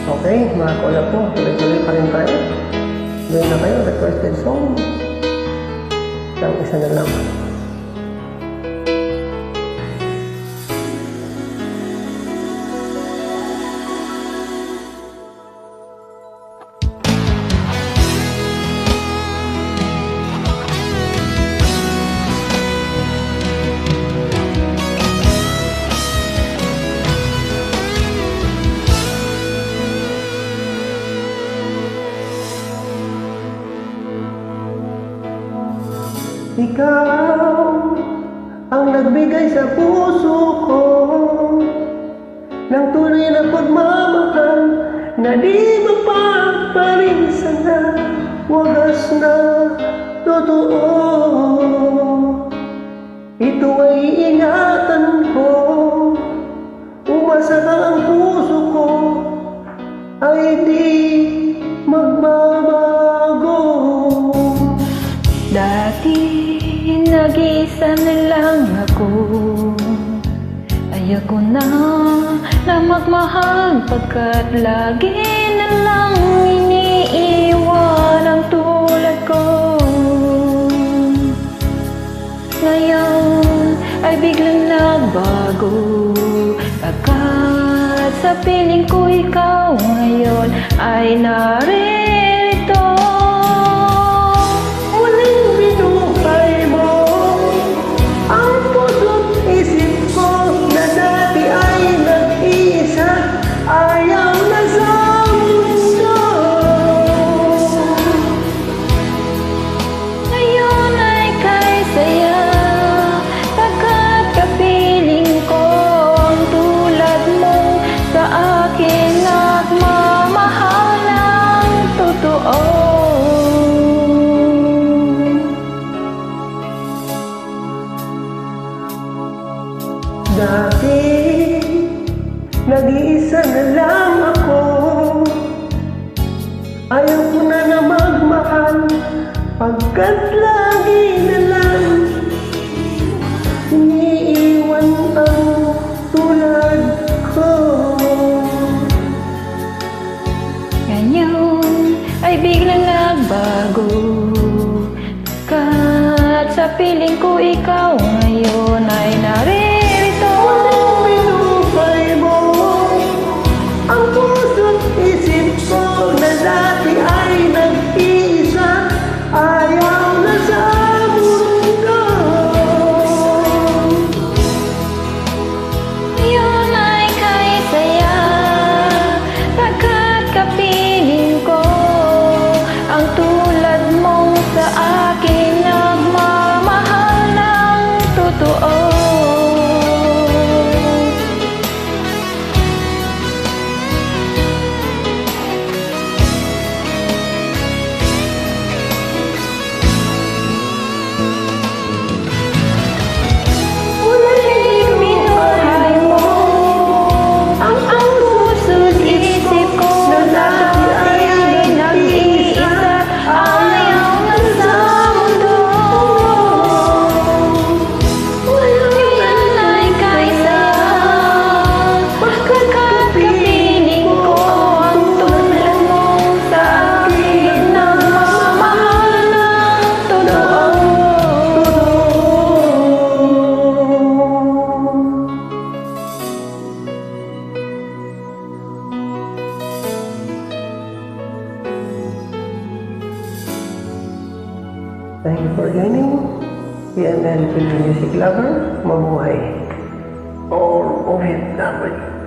Okay, mga kaulap po, tuloy-tuloy pa rin tayo. Gawin na kayo, requested song. Lang isa na lang. Ikaw ang nagbigay sa puso ko ng tunay na pagmamahal na di mapaparinsa na wagas na totoo. Ito ay ingatan ko, umasa ka ang puso ko ay di magbabago. Dati nag-iisa na lang ako, ayoko na magmahal pagkat lagi na lang iniiwan ang tulad ko. Ngayon ay biglang nagbago, pagkat sa piling ko ikaw ngayon ay naririto. Dati, nag-iisa na lang ako, ayaw ko na magmahal pagkat lagi na lang iniiwan ang tulad ko. Ngayon ay biglang nagbago, kahit sa piling ko ikaw ngayon ay naririto. Ang puso't isip ko na dati ay nag-iisa, ayaw na sa mundo. Ngayon ay kay saya, pagkat kapiling ko ang tulad mong sa akin nagmamahal ng totoo. Thank you for joining. PMN Film Music Lover. Mabuhay. All OFW.